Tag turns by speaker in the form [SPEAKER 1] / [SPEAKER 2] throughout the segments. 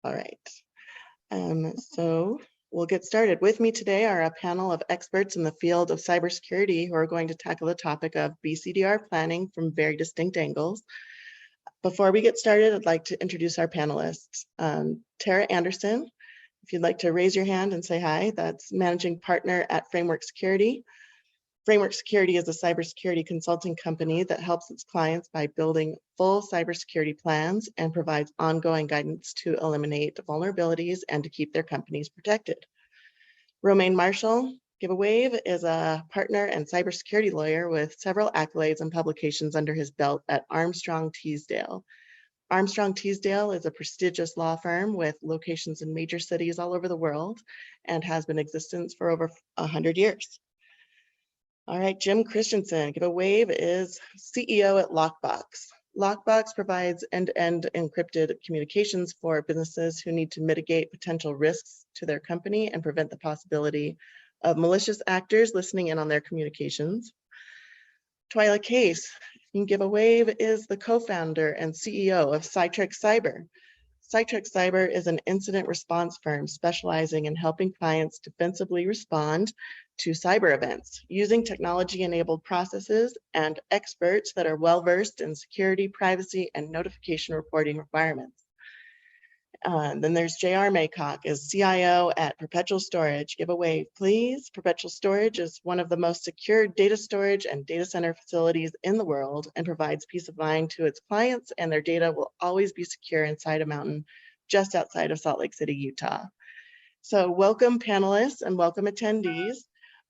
[SPEAKER 1] All right. So we'll get started. With me today are a panel of experts in the field of cybersecurity who are going to tackle the topic of BCDR planning from very distinct angles. Before we get started, I'd like to introduce our panelists. Tara Anderson, if you'd like to raise your hand and say hi, that's managing partner at Framework Security. Framework Security is a cybersecurity consulting company that helps its clients by building full cybersecurity plans and provides ongoing guidance to eliminate vulnerabilities and to keep their companies protected. Romaine Marshall, give a wave, is a partner and cybersecurity lawyer with several accolades and publications under his belt at Armstrong Teasdale. Armstrong Teasdale is a prestigious law firm with locations in major cities all over the world and has been in existence for over 100 years. All right, Jim Christensen, give a wave, is CEO at Lockbox. Lockbox provides end-to-end encrypted communications for businesses who need to mitigate potential risks to their company and prevent the possibility of malicious actors listening in on their communications. Twyla Case, you can give a wave, is the co-founder and CEO of Citrix Cyber. Citrix Cyber is an incident response firm specializing in helping clients defensively respond to cyber events using technology-enabled processes and experts that are well-versed in security, privacy, and notification reporting requirements. Then there's JR Maycock, is CIO at Perpetual Storage. Give a wave, please. Perpetual Storage is one of the most secure data storage and data center facilities in the world and provides peace of mind to its clients, and their data will always be secure inside a mountain just outside of Salt Lake City, Utah. So welcome panelists and welcome attendees.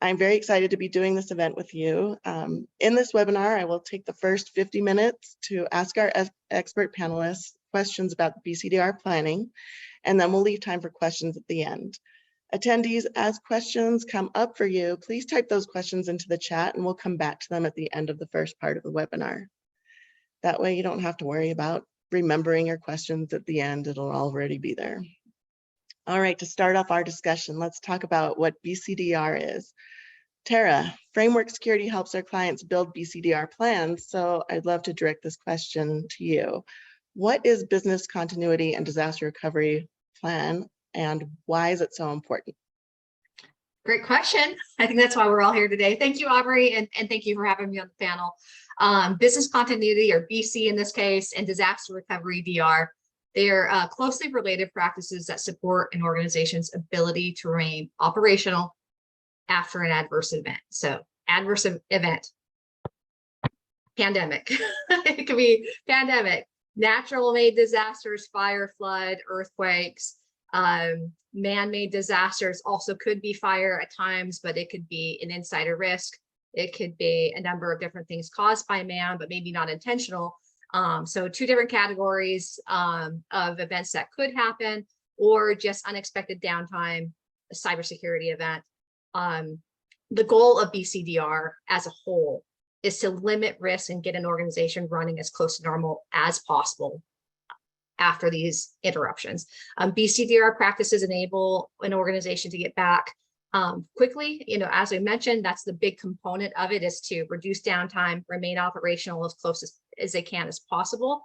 [SPEAKER 1] I'm very excited to be doing this event with you. In this webinar, I will take the first 50 minutes to ask our expert panelists questions about BCDR planning, and then we'll leave time for questions at the end. Attendees, as questions come up for you, please type those questions into the chat and we'll come back to them at the end of the first part of the webinar. That way you don't have to worry about remembering your questions at the end, it'll already be there. All right, to start off our discussion, let's talk about what BCDR is. Tara, Framework Security helps our clients build BCDR plans, so I'd love to direct this question to you. What is business continuity and disaster recovery plan, and why is it so important?
[SPEAKER 2] Great question. I think that's why we're all here today. Thank you, Aubrey, and thank you for having me on the panel. Business continuity, or BC in this case, and disaster recovery, DR, they're closely related practices that support an organization's ability to remain operational after an adverse event. So adverse event, pandemic, it could be pandemic, natural-made disasters, fire, flood, earthquakes, man-made disasters also could be fire at times, but it could be an insider risk. It could be a number of different things caused by man, but maybe not intentional. So two different categories of events that could happen, or just unexpected downtime, a cybersecurity event. The goal of BCDR as a whole is to limit risk and get an organization running as close to normal as possible after these interruptions. BCDR practices enable an organization to get back quickly. You know, as we mentioned, that's the big component of it, is to reduce downtime, remain operational as close as they can as possible.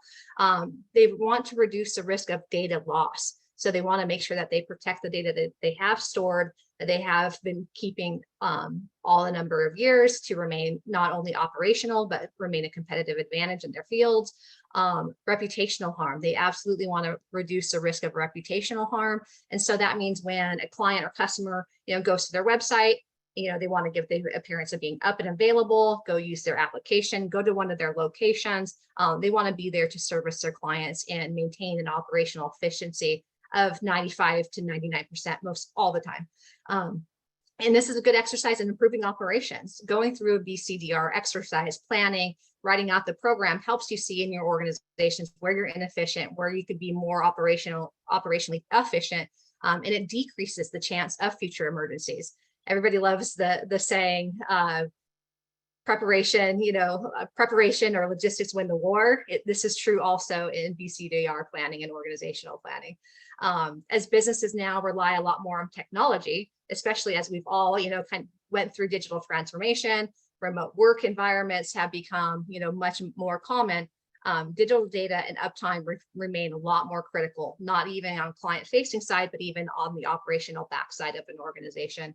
[SPEAKER 2] They want to reduce the risk of data loss. So they want to make sure that they protect the data that they have stored, that they have been keeping all a number of years, to remain not only operational, but remain a competitive advantage in their fields. Reputational harm, they absolutely want to reduce the risk of reputational harm. And so that means when a client or customer, goes to their website, they want to give the appearance of being up and available, go use their application, go to one of their locations. They want to be there to service their clients and maintain an operational efficiency of 95 to 99% most all the time. And this is a good exercise in improving operations. Going through a BCDR exercise, planning, writing out the program helps you see in your organizations where you're inefficient, where you could be more operationally efficient, and it decreases the chance of future emergencies. Everybody loves the saying, preparation, preparation or logistics win the war. This is true also in BCDR planning and organizational planning. As businesses now rely a lot more on technology, especially as we've all, kind of went through digital transformation, remote work environments have become, much more common. Digital data and uptime remain a lot more critical, not even on client-facing side, but even on the operational backside of an organization.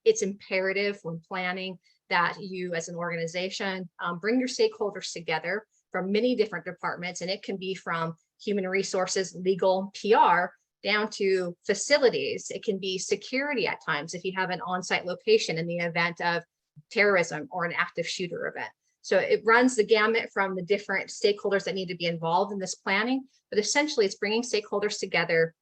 [SPEAKER 2] It's imperative when planning that you as an organization bring your stakeholders together from many different departments, and it can be from human resources, legal, PR, down to facilities. It can be security at times if you have an on-site location in the event of terrorism or an active shooter event. So it runs the gamut from the different stakeholders that need to be involved in this planning, but essentially it's bringing stakeholders together,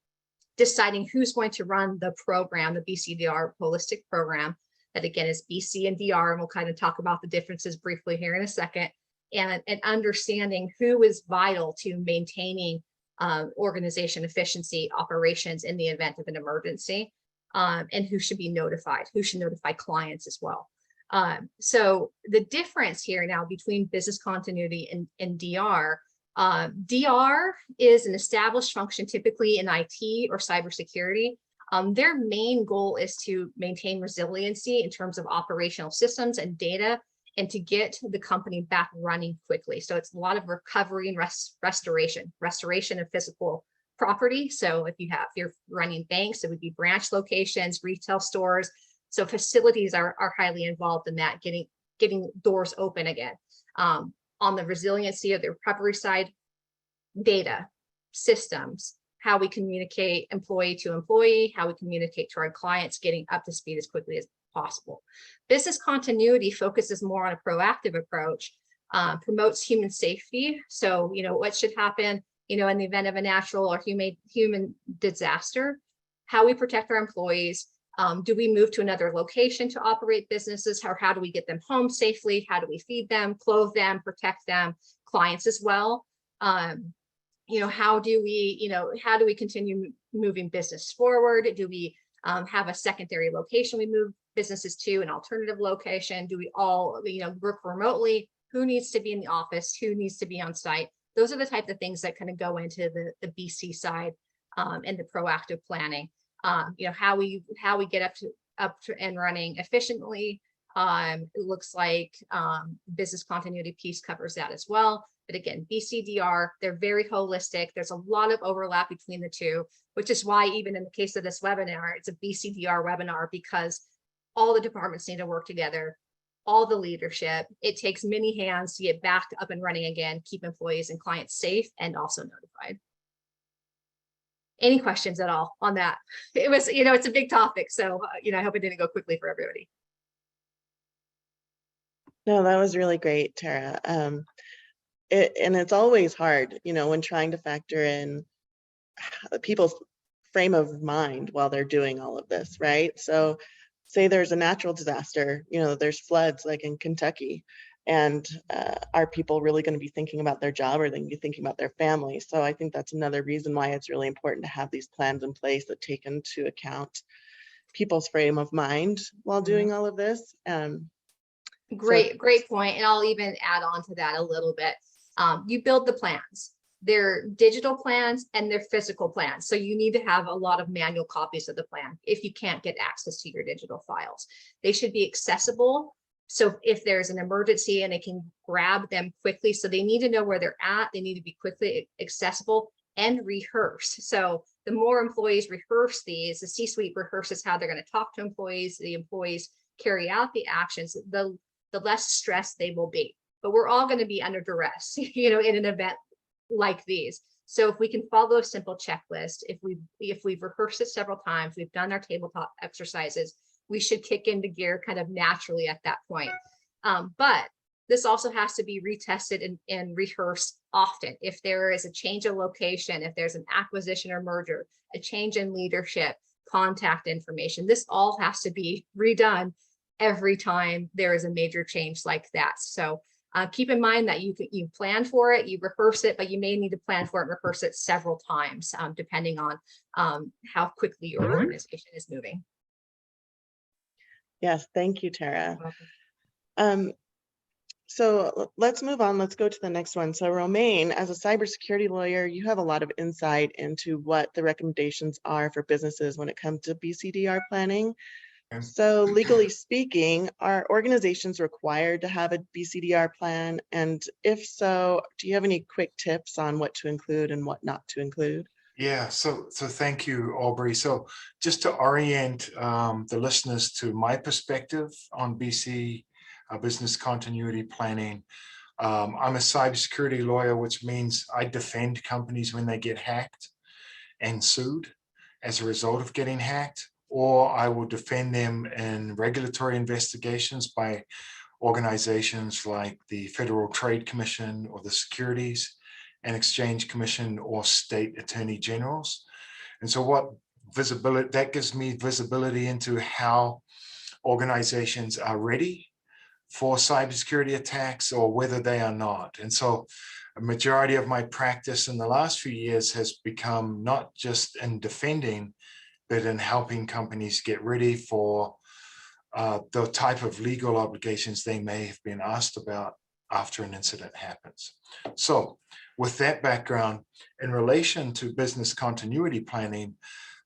[SPEAKER 2] deciding who's going to run the program, the BCDR holistic program, that again is BC and DR, and we'll kind of talk about the differences briefly here in a second, and understanding who is vital to maintaining organization efficiency operations in the event of an emergency, and who should be notified, who should notify clients as well. So the difference here now between business continuity and DR, DR is an established function typically in IT or cybersecurity. Their main goal is to maintain resiliency in terms of operational systems and data, and to get the company back running quickly. So it's a lot of recovery and restoration of physical property. So if you're running banks, it would be branch locations, retail stores. So facilities are highly involved in that, getting doors open again. On the resiliency of the recovery side, data, systems, how we communicate employee to employee, how we communicate to our clients, getting up to speed as quickly as possible. Business continuity focuses more on a proactive approach, promotes human safety. So, what should happen, in the event of a natural or human disaster, how we protect our employees. Do we move to another location to operate businesses? How do we get them home safely? How do we feed them, clothe them, protect them, clients as well? How do we continue moving business forward? Do we have a secondary location we move businesses to, an alternative location? Do we all, work remotely? Who needs to be in the office? Who needs to be on site? Those are the type of things that kind of go into the BC side and the proactive planning. How we get up to and running efficiently. It looks like business continuity piece covers that as well. But again, BCDR, they're very holistic. There's a lot of overlap between the two, which is why even in the case of this webinar, it's a BCDR webinar, because all the departments need to work together, all the leadership. It takes many hands to get back up and running again, keep employees and clients safe and also notified. Any questions at all on that? It was, it's a big topic. So, I hope it didn't go quickly for everybody.
[SPEAKER 1] No, that was really great, Tara. And it's always hard, when trying to factor in people's frame of mind while they're doing all of this, right? So say there's a natural disaster, there's floods like in Kentucky, and are people really going to be thinking about their job, or they can be thinking about their family? So I think that's another reason why it's really important to have these plans in place that take into account people's frame of mind while doing all of this.
[SPEAKER 2] Great point. And I'll even add on to that a little bit. You build the plans. They're digital plans and they're physical plans. So you need to have a lot of manual copies of the plan if you can't get access to your digital files. They should be accessible. So if there's an emergency and they can grab them quickly, so they need to know where they're at, they need to be quickly accessible and rehearse. So the more employees rehearse these, the C-suite rehearses how they're going to talk to employees, the employees carry out the actions, the less stressed they will be. But we're all going to be under duress, in an event like these. So if we can follow a simple checklist, if we've rehearsed it several times, we've done our tabletop exercises, we should kick into gear kind of naturally at that point. But this also has to be retested and rehearsed often. If there is a change of location, if there's an acquisition or merger, a change in leadership, contact information, this all has to be redone every time there is a major change like that. So keep in mind that you plan for it, you rehearse it, but you may need to plan for it and rehearse it several times, depending on how quickly your organization is moving.
[SPEAKER 1] Yes, thank you, Tara. So let's move on. Let's go to the next one. So Romaine, as a cybersecurity lawyer, you have a lot of insight into what the recommendations are for businesses when it comes to BCDR planning. So legally speaking, are organizations required to have a BCDR plan? And if so, do you have any quick tips on what to include and what not to include?
[SPEAKER 3] Yeah, so thank you, Aubrey. So just to orient the listeners to my perspective on BC business continuity planning, I'm a cybersecurity lawyer, which means I defend companies when they get hacked and sued as a result of getting hacked, or I will defend them in regulatory investigations by organizations like the Federal Trade Commission or the Securities and Exchange Commission or state attorney generals. And so what visibility, that gives me visibility into how organizations are ready for cybersecurity attacks or whether they are not. And so a majority of my practice in the last few years has become not just in defending, but in helping companies get ready for the type of legal obligations they may have been asked about after an incident happens. So with that background, in relation to business continuity planning,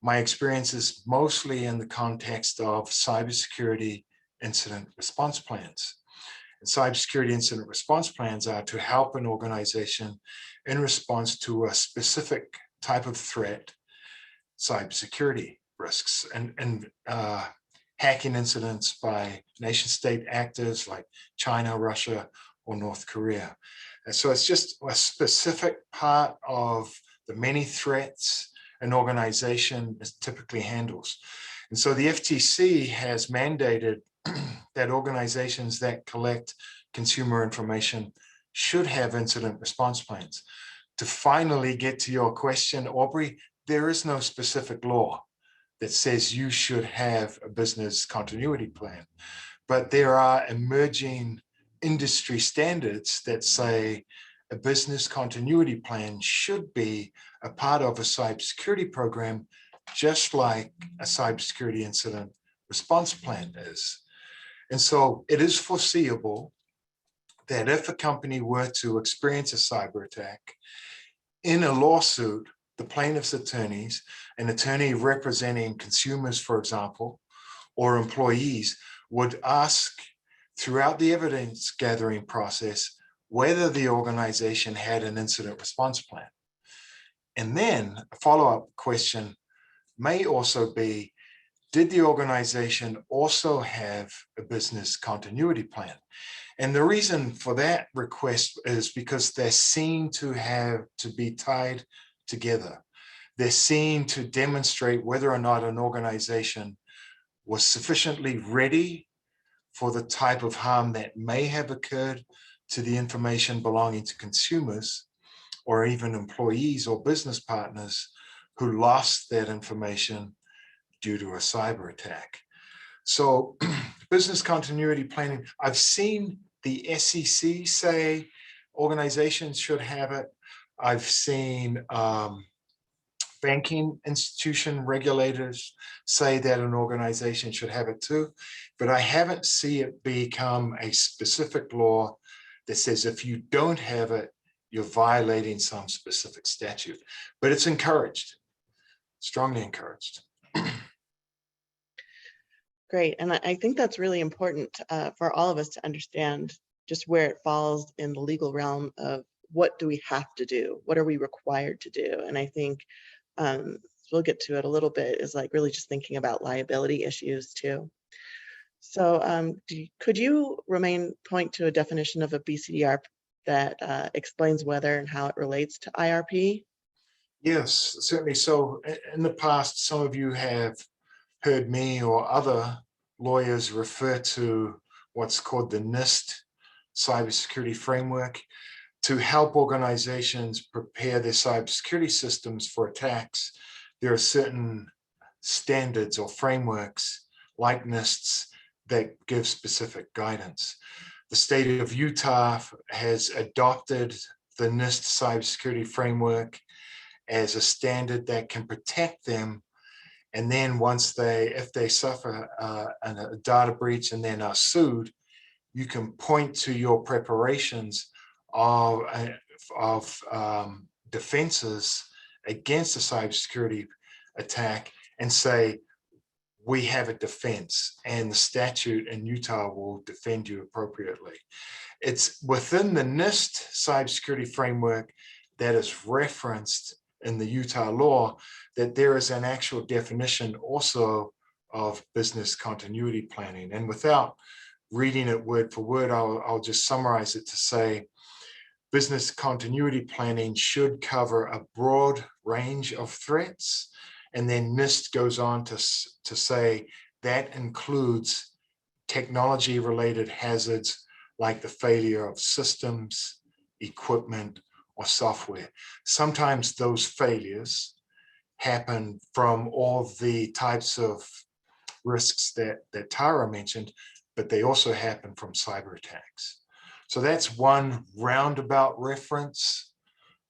[SPEAKER 3] my experience is mostly in the context of cybersecurity incident response plans. And cybersecurity incident response plans are to help an organization in response to a specific type of threat, cybersecurity risks, and hacking incidents by nation state actors like China, Russia, or North Korea. And so it's just a specific part of the many threats an organization typically handles. And so the FTC has mandated that organizations that collect consumer information should have incident response plans. To finally get to your question, Aubrey, there is no specific law that says you should have a business continuity plan, but there are emerging industry standards that say a business continuity plan should be a part of a cybersecurity program, just like a cybersecurity incident response plan is. And so it is foreseeable that if a company were to experience a cyber attack, in a lawsuit, the plaintiff's attorneys, an attorney representing consumers, for example, or employees, would ask throughout the evidence gathering process whether the organization had an incident response plan. And then a follow-up question may also be, did the organization also have a business continuity plan? And the reason for that request is because they're seen to have to be tied together. They're seen to demonstrate whether or not an organization was sufficiently ready for the type of harm that may have occurred to the information belonging to consumers or even employees or business partners who lost that information due to a cyber attack. So business continuity planning, I've seen the SEC say organizations should have it. I've seen banking institution regulators say that an organization should have it too, but I haven't seen it become a specific law that says if you don't have it, you're violating some specific statute. But it's encouraged, strongly encouraged.
[SPEAKER 1] Great. And I think that's really important for all of us to understand just where it falls in the legal realm of what do we have to do? What are we required to do? And I think we'll get to it a little bit, is like really just thinking about liability issues too. So could you, Romain, point to a definition of a BCDR that explains whether and how it relates to IRP?
[SPEAKER 3] Yes, certainly. So in the past, some of you have heard me or other lawyers refer to what's called the NIST cybersecurity framework to help organizations prepare their cybersecurity systems for attacks. There are certain standards or frameworks like NISTs that give specific guidance. The state of Utah has adopted the NIST cybersecurity framework as a standard that can protect them. And then if they suffer a data breach and then are sued, you can point to your preparations of defenses against a cybersecurity attack and say, we have a defense, and the statute in Utah will defend you appropriately. It's within the NIST cybersecurity framework that is referenced in the Utah law that there is an actual definition also of business continuity planning. And without reading it word for word, I'll just summarize it to say, business continuity planning should cover a broad range of threats. And then NIST goes on to say that includes technology-related hazards like the failure of systems, equipment, or software. Sometimes those failures happen from all the types of risks that Tara mentioned, but they also happen from cyber attacks. So that's one roundabout reference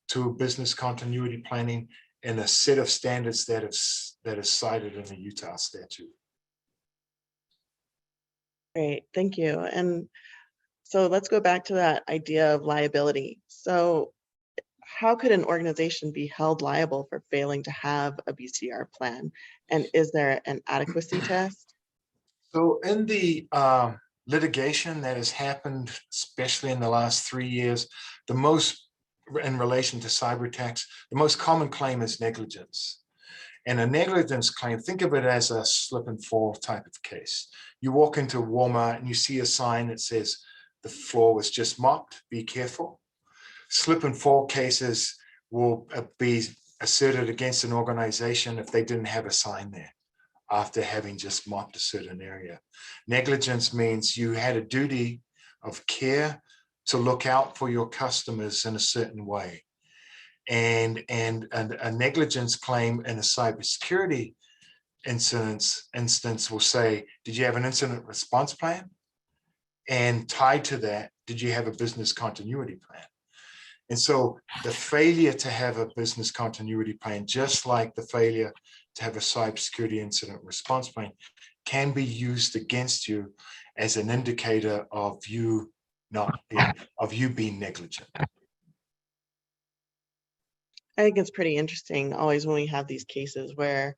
[SPEAKER 3] to business continuity planning and a set of standards that is cited in the Utah statute.
[SPEAKER 1] Great, thank you. And so let's go back to that idea of liability. So how could an organization be held liable for failing to have a BCDR plan? And is there an adequacy test?
[SPEAKER 3] So in the litigation that has happened, especially in the last 3 years, the most in relation to cyber attacks, the most common claim is negligence. And a negligence claim, think of it as a slip and fall type of case. You walk into Walmart and you see a sign that says the floor was just mopped, be careful. Slip and fall cases will be asserted against an organization if they didn't have a sign there after having just mopped a certain area. Negligence means you had a duty of care to look out for your customers in a certain way. And a negligence claim in a cybersecurity instance will say, did you have an incident response plan? And tied to that, did you have a business continuity plan? And so the failure to have a business continuity plan, just like the failure to have a cybersecurity incident response plan, can be used against you as an indicator of you being negligent.
[SPEAKER 1] I think it's pretty interesting always when we have these cases where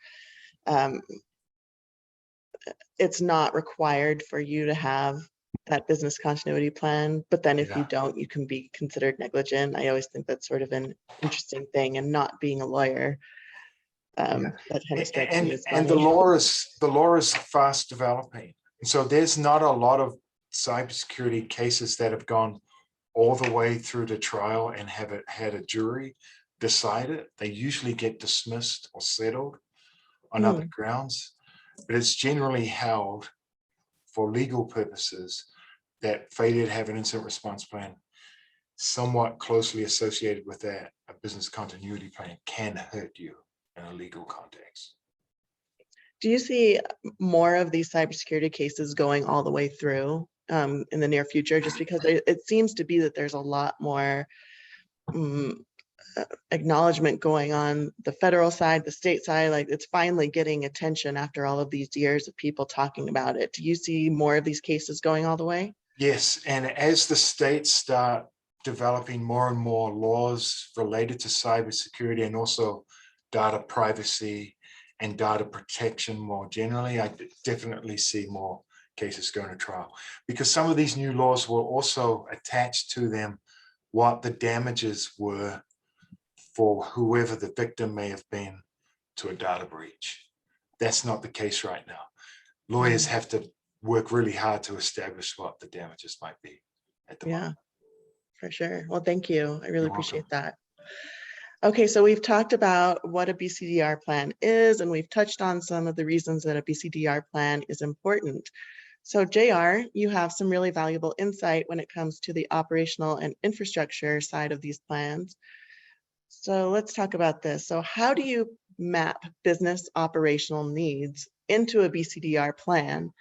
[SPEAKER 1] it's not required for you to have that business continuity plan, but then if you don't, you can be considered negligent. I always think that's sort of an interesting thing, and not being a lawyer, that kind of strikes me as funny.
[SPEAKER 3] And the law is fast developing. And so there's not a lot of cybersecurity cases that have gone all the way through to trial and have had a jury decide it. They usually get dismissed or settled on other grounds, but it's generally held for legal purposes that failure to have an incident response plan somewhat closely associated with that, a business continuity plan, can hurt you in a legal context.
[SPEAKER 1] Do you see more of these cybersecurity cases going all the way through in the near future? Just because it seems to be that there's a lot more acknowledgement going on the federal side, the state side, like it's finally getting attention after all of these years of people talking about it. Do you see more of these cases going all the way?
[SPEAKER 3] Yes, and as the states start developing more and more laws related to cybersecurity and also data privacy and data protection more generally, I definitely see more cases going to trial, because some of these new laws will also attach to them what the damages were for whoever the victim may have been to a data breach. That's not the case right now. Lawyers have to work really hard to establish what the damages might be at the moment.
[SPEAKER 1] For sure. Well, thank you. I really
[SPEAKER 3] You're
[SPEAKER 1] appreciate
[SPEAKER 3] welcome.
[SPEAKER 1] that. Okay, so we've talked about what a BCDR plan is, and we've touched on some of the reasons that a BCDR plan is important. So JR, you have some really valuable insight when it comes to the operational and infrastructure side of these plans. So let's talk about this. So how do you map business operational needs into a BCDR plan?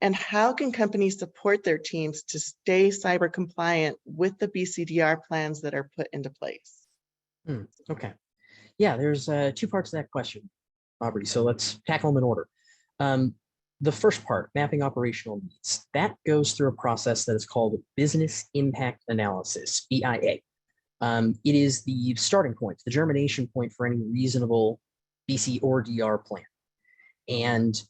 [SPEAKER 1] And how can companies support their teams to stay cyber compliant with the BCDR plans that are put into place?
[SPEAKER 4] Okay. Yeah, there's 2 parts to that question, Aubrey. So let's tackle them in order. The first part, mapping operational needs, that goes through a process that is called business impact analysis, BIA. It is the starting point, the germination point for any reasonable BC or DR plan. And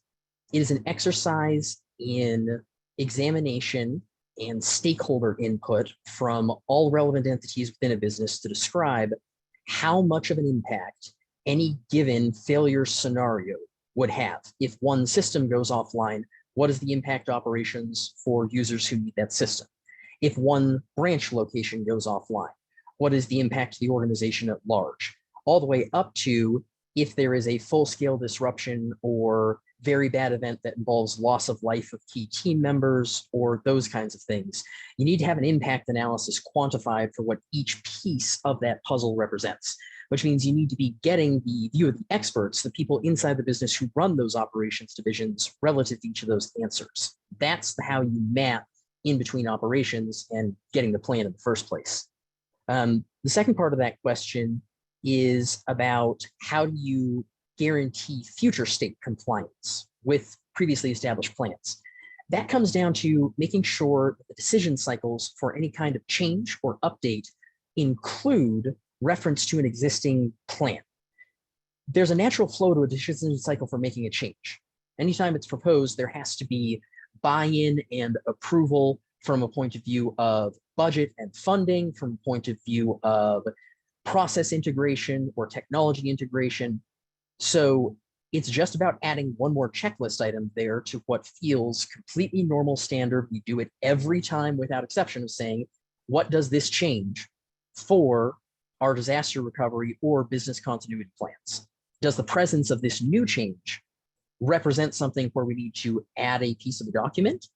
[SPEAKER 4] It is an exercise in examination and stakeholder input from all relevant entities within a business to describe how much of an impact any given failure scenario would have. If one system goes offline, what is the impact operations for users who need that system? If one branch location goes offline, what is the impact to the organization at large? All the way up to if there is a full-scale disruption or very bad event that involves loss of life of key team members or those kinds of things. You need to have an impact analysis quantified for what each piece of that puzzle represents, which means you need to be getting the view of the experts, the people inside the business who run those operations divisions relative to each of those answers. That's how you map in between operations and getting the plan in the first place. The second part of that question is about how do you guarantee future state compliance with previously established plans. That comes down to making sure that the decision cycles for any kind of change or update include reference to an existing plan. There's a natural flow to a decision cycle for making a change. Anytime it's proposed, there has to be buy-in and approval from a point of view of budget and funding, from a point of view of process integration or technology integration. So it's just about adding one more checklist item there to what feels completely normal standard. We do it every time without exception of saying, what does this change for our disaster recovery or business continuity plans? Does the presence of this new change represent something where we need to add a piece of the document?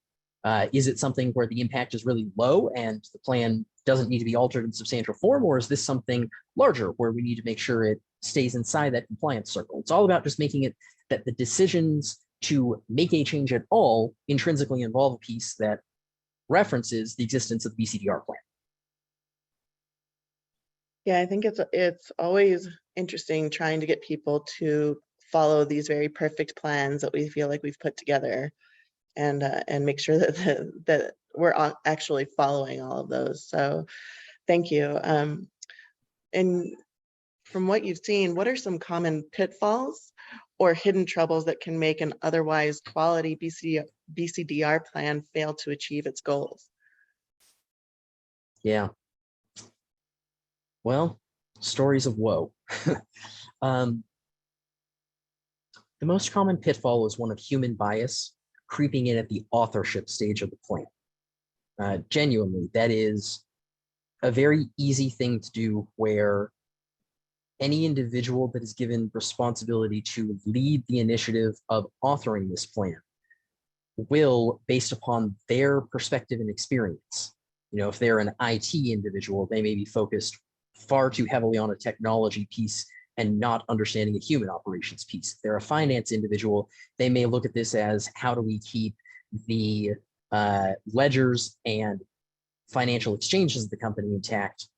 [SPEAKER 4] Is it something where the impact is really low and the plan doesn't need to be altered in substantial form? Or is this something larger where we need to make sure it stays inside that compliance circle? It's all about just making it that the decisions to make a change at all intrinsically involve a piece that references the existence of the BCDR plan.
[SPEAKER 1] Yeah, I think it's always interesting trying to get people to follow these very perfect plans that we feel like we've put together, and make sure that we're actually following all of those. So thank you. And from what you've seen, what are some common pitfalls or hidden troubles that can make an otherwise quality BCDR plan fail to achieve its goals?
[SPEAKER 4] Yeah. Well, stories of woe. The most common pitfall is one of human bias creeping in at the authorship stage of the plan. Genuinely, that is a very easy thing to do, where any individual that is given responsibility to lead the initiative of authoring this plan will, based upon their perspective and experience, if they're an IT individual, they may be focused far too heavily on a technology piece and not understanding a human operations piece. If they're a finance individual, they may look at this as, how do we keep the ledgers and financial exchanges of the company intact,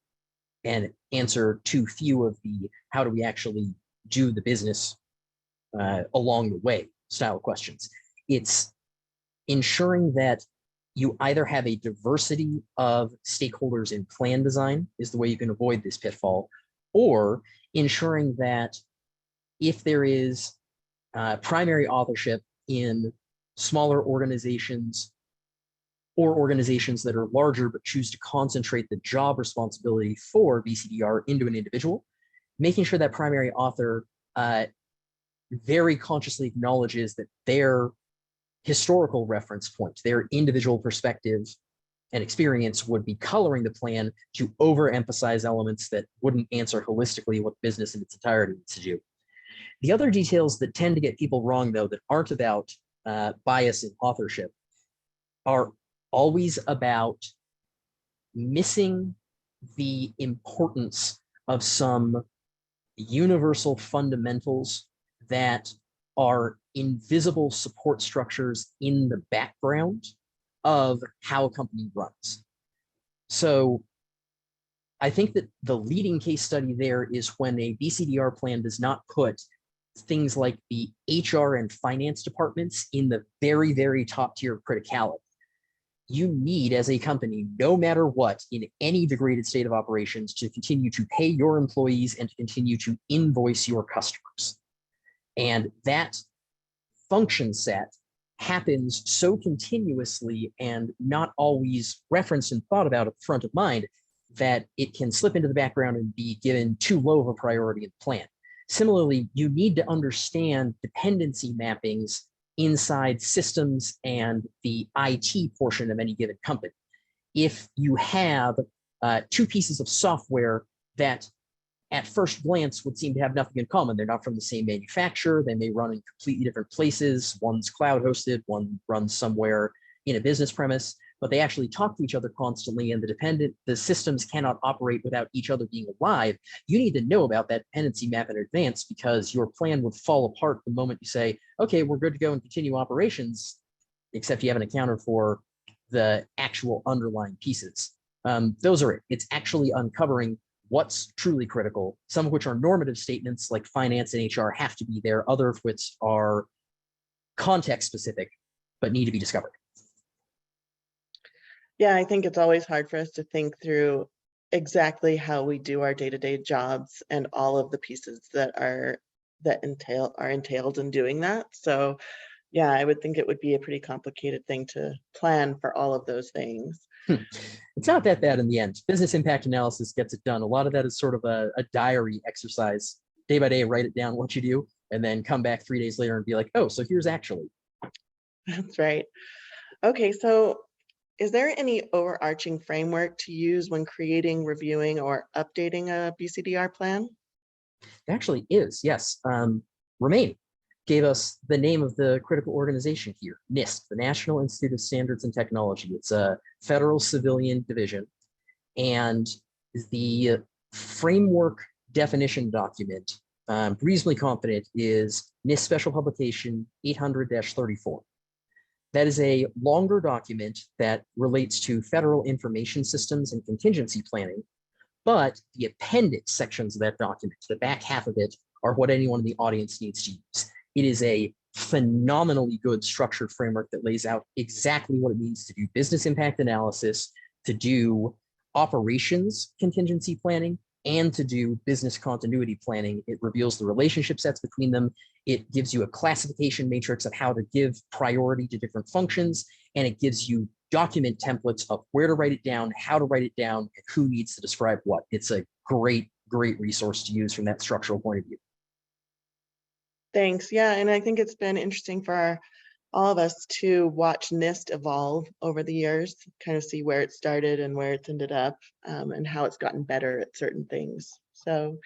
[SPEAKER 4] and answer too few of the how do we actually do the business along the way style questions. It's ensuring that you either have a diversity of stakeholders in plan design is the way you can avoid this pitfall, or ensuring that if there is primary authorship in smaller organizations or organizations that are larger but choose to concentrate the job responsibility for BCDR into an individual, making sure that primary author very consciously acknowledges that their historical reference point, their individual perspective and experience would be coloring the plan to overemphasize elements that wouldn't answer holistically what business in its entirety needs to do. The other details that tend to get people wrong, though, that aren't about bias in authorship, are always about missing the importance of some universal fundamentals that are invisible support structures in the background of how a company runs. So I think that the leading case study there is when a BCDR plan does not put things like the HR and finance departments in the very, very top tier of criticality. You need, as a company, no matter what, in any degraded state of operations, to continue to pay your employees and to continue to invoice your customers. And that function set happens so continuously and not always referenced and thought about at the front of mind that it can slip into the background and be given too low of a priority in the plan. Similarly, you need to understand dependency mappings inside systems and the IT portion of any given company. If you have two pieces of software that at first glance would seem to have nothing in common, they're not from the same manufacturer, they may run in completely different places, one's cloud hosted, one runs somewhere in a business premise, but they actually talk to each other constantly, and the systems cannot operate without each other being alive. You need to know about that dependency map in advance, because your plan would fall apart the moment you say, okay, we're good to go and continue operations, except you haven't accounted for the actual underlying pieces. Those are it. It's actually uncovering what's truly critical, some of which are normative statements like finance and HR have to be there, other of which are context specific, but need to be discovered.
[SPEAKER 1] Yeah, I think it's always hard for us to think through exactly how we do our day-to-day jobs and all of the pieces that are entailed in doing that. So yeah, I would think it would be a pretty complicated thing to plan for all of those things.
[SPEAKER 4] It's not that bad in the end. Business impact analysis gets it done. A lot of that is sort of a diary exercise. Day by day, write it down what you do, and then come back 3 days later and be like, oh, so here's actually.
[SPEAKER 1] That's right. Okay, so is there any overarching framework to use when creating, reviewing, or updating a BCDR plan?
[SPEAKER 4] It actually is, yes. Remain gave us the name of the critical organization here, NIST, the National Institute of Standards and Technology. It's a federal civilian division, and the framework definition document, reasonably confident, is NIST Special Publication 800-34. That is a longer document that relates to federal information systems and contingency planning, but the appendix sections of that document, the back half of it, are what anyone in the audience needs to use. It is a phenomenally good structured framework that lays out exactly what it means to do business impact analysis, to do operations contingency planning, and to do business continuity planning. It reveals the relationship sets between them. It gives you a classification matrix of how to give priority to different functions, and it gives you document templates of where to write it down, how to write it down, and who needs to describe what. It's a great, great resource to use from that structural point of view.
[SPEAKER 1] Thanks. Yeah, and I think it's been interesting for all of us to watch NIST evolve over the years, kind of see where it started and where it's ended up, and how it's gotten better at certain things. So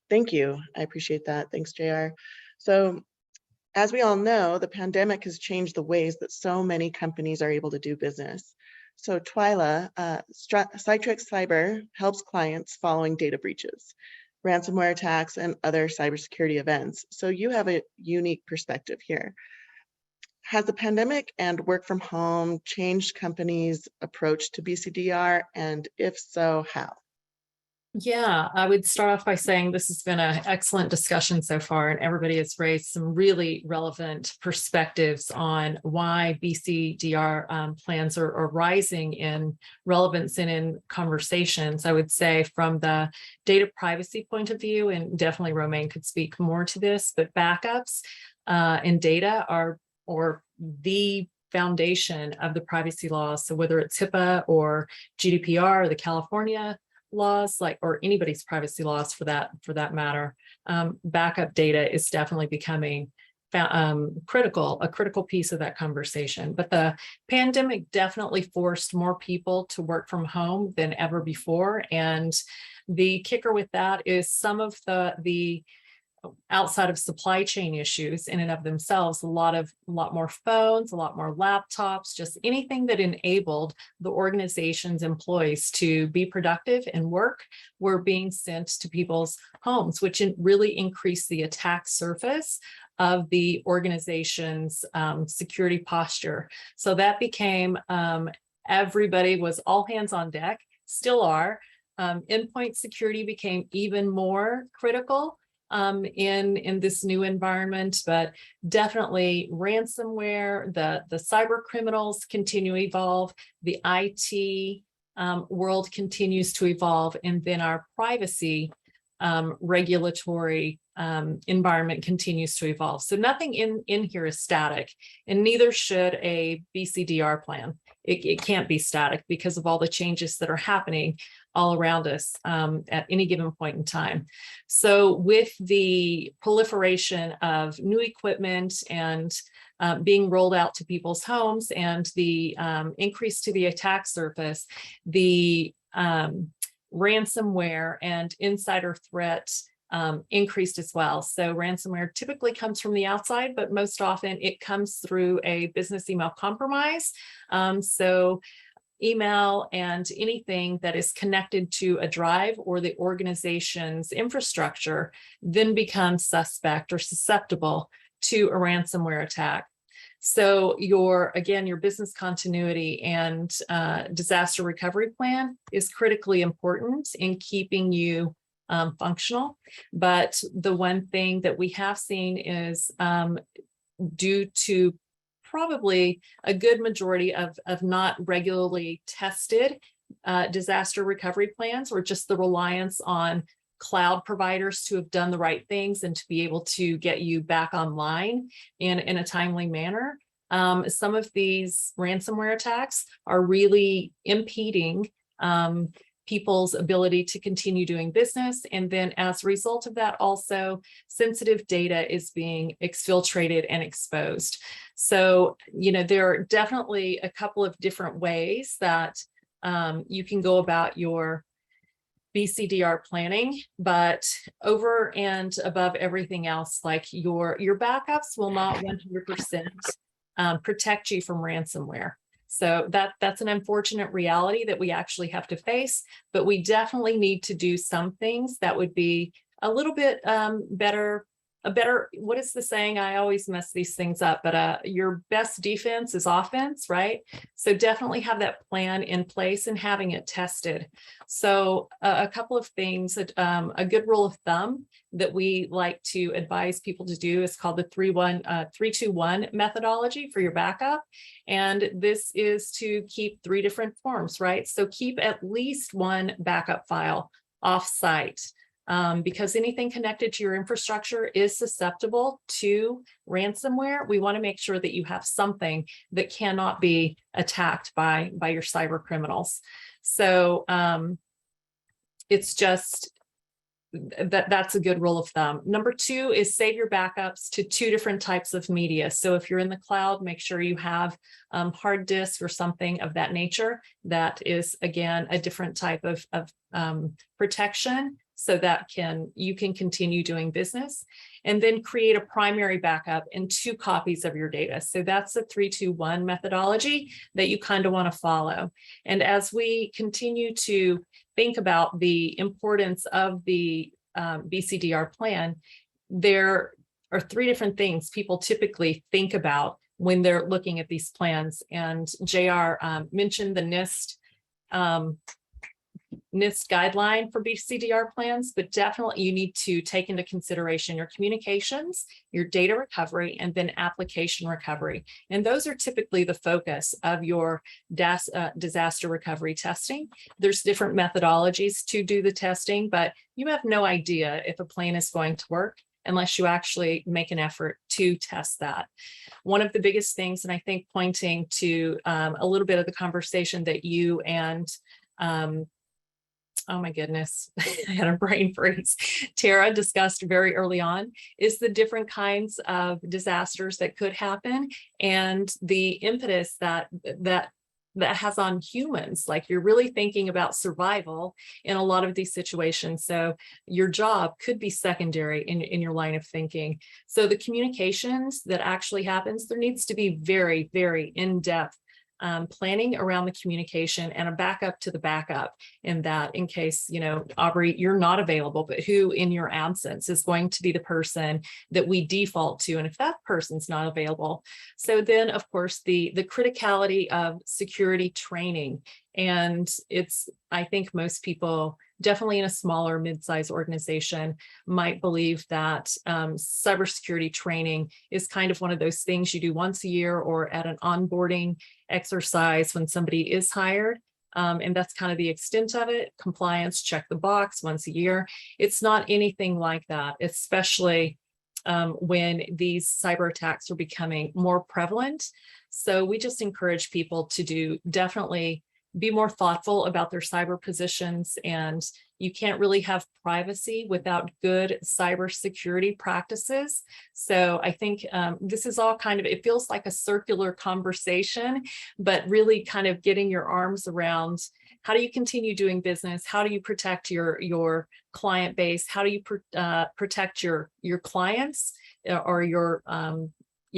[SPEAKER 1] thank you. I appreciate that. Thanks, JR. So as we all know, the pandemic has changed the ways that so many companies are able to do business. So Twyla, Citrix Cyber helps clients following data breaches, ransomware attacks, and other cybersecurity events. So you have a unique perspective here. Has the pandemic and work from home changed companies' approach to BCDR? And if so, how?
[SPEAKER 5] Yeah, I would start off by saying this has been an excellent discussion so far, and everybody has raised some really relevant perspectives on why BCDR plans are rising in relevance and in conversations. I would say from the data privacy point of view, and definitely Romain could speak more to this, but backups and data are the foundation of the privacy laws. So whether it's HIPAA or GDPR or the California laws, or anybody's privacy laws for that matter, backup data is definitely becoming a critical piece of that conversation. But the pandemic definitely forced more people to work from home than ever before. And the kicker with that is some of the outside of supply chain issues in and of themselves, a lot more phones, a lot more laptops, just anything that enabled the organization's employees to be productive and work were being sent to people's homes, which really increased the attack surface of the organization's security posture. So that became, everybody was all hands on deck, still are. Endpoint security became even more critical in this new environment, but definitely ransomware, the cyber criminals continue to evolve, the IT world continues to evolve, and then our privacy regulatory environment continues to evolve. So nothing in here is static, and neither should a BCDR plan. It can't be static because of all the changes that are happening all around us at any given point in time. So with the proliferation of new equipment and being rolled out to people's homes and the increase to the attack surface, the ransomware and insider threat increased as well. So ransomware typically comes from the outside, but most often it comes through a business email compromise. So email and anything that is connected to a drive or the organization's infrastructure then becomes suspect or susceptible to a ransomware attack. So your business continuity and disaster recovery plan is critically important in keeping you functional. But the one thing that we have seen is due to probably a good majority of not regularly tested disaster recovery plans, or just the reliance on cloud providers to have done the right things and to be able to get you back online in a timely manner. Some of these ransomware attacks are really impeding people's ability to continue doing business. And then as a result of that, also sensitive data is being exfiltrated and exposed. So, there are definitely a couple of different ways that you can go about your BCDR planning, but over and above everything else, like your backups will not 100% protect you from ransomware. So that's an unfortunate reality that we actually have to face, but we definitely need to do some things that would be a little bit better. What is the saying? I always mess these things up, but your best defense is offense, right? So definitely have that plan in place and having it tested. So a couple of things, a good rule of thumb that we like to advise people to do is called the 3-2-1 methodology for your backup. And this is to keep 3 different forms, right? So keep at least 1 backup file off-site. Because anything connected to your infrastructure is susceptible to ransomware. We want to make sure that you have something that cannot be attacked by your cyber criminals. So it's just that's a good rule of thumb. Number 2 is save your backups to 2 different types of media. So if you're in the cloud, make sure you have hard disk or something of that nature. That is, again, a different type of protection, so that you can continue doing business. And then create a primary backup and 2 copies of your data. So that's the 3-2-1 methodology that you kind of want to follow. And as we continue to think about the importance of the BCDR plan, there are 3 different things people typically think about when they're looking at these plans. And JR mentioned the NIST guideline for BCDR plans, but definitely you need to take into consideration your communications, your data recovery, and then application recovery. And those are typically the focus of your disaster recovery testing. There's different methodologies to do the testing, but you have no idea if a plan is going to work unless you actually make an effort to test that. One of the biggest things, and I think pointing to a little bit of the conversation that you and oh my goodness, I had a brain freeze. Tara discussed very early on is the different kinds of disasters that could happen and the impetus that has on humans. Like, you're really thinking about survival in a lot of these situations. So your job could be secondary in your line of thinking. So the communications that actually happens, there needs to be very, very in-depth planning around the communication and a backup to the backup, in that, in case, Aubrey, you're not available, but who in your absence is going to be the person that we default to, and if that person's not available. So then, of course, the criticality of security training. And I think most people, definitely in a smaller mid-sized organization, might believe that cybersecurity training is kind of one of those things you do once a year or at an onboarding exercise when somebody is hired. And that's kind of the extent of it. Compliance, check the box once a year. It's not anything like that, especially when these cyber attacks are becoming more prevalent. So we just encourage people to definitely be more thoughtful about their cyber positions, and you can't really have privacy without good cybersecurity practices. So I think this is all kind of, it feels like a circular conversation, but really kind of getting your arms around how do you continue doing business? How do you protect your client base? How do you protect your clients or your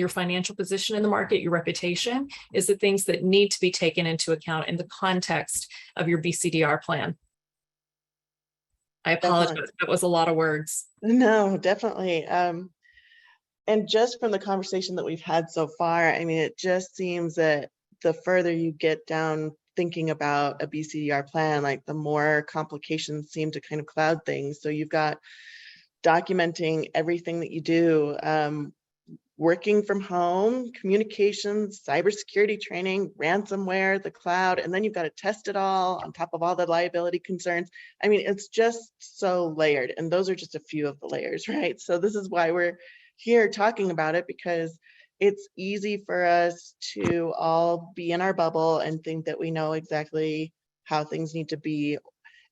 [SPEAKER 5] financial position in the market, your reputation, is the things that need to be taken into account in the context of your BCDR plan. I apologize,
[SPEAKER 1] Definitely.
[SPEAKER 5] that was a lot of words.
[SPEAKER 1] No, definitely. And just from the conversation that we've had so far, I mean, it just seems that the further you get down thinking about a BCDR plan, like the more complications seem to kind of cloud things. So you've got documenting everything that you do, working from home, communications, cybersecurity training, ransomware, the cloud, and then you've got to test it all on top of all the liability concerns. I mean, it's just so layered, and those are just a few of the layers, right? So this is why we're here talking about it, because it's easy for us to all be in our bubble and think that we know exactly how things need to be.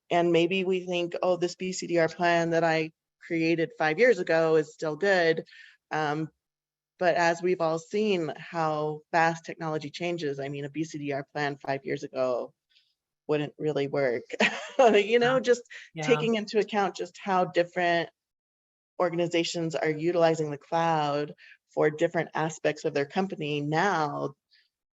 [SPEAKER 1] And maybe we think, oh, this BCDR plan that I created 5 years ago is still good. But as we've all seen how fast technology changes, I mean, a BCDR plan 5 years ago wouldn't really work. You know, just
[SPEAKER 5] Yeah.
[SPEAKER 1] taking into account just how different organizations are utilizing the cloud for different aspects of their company now,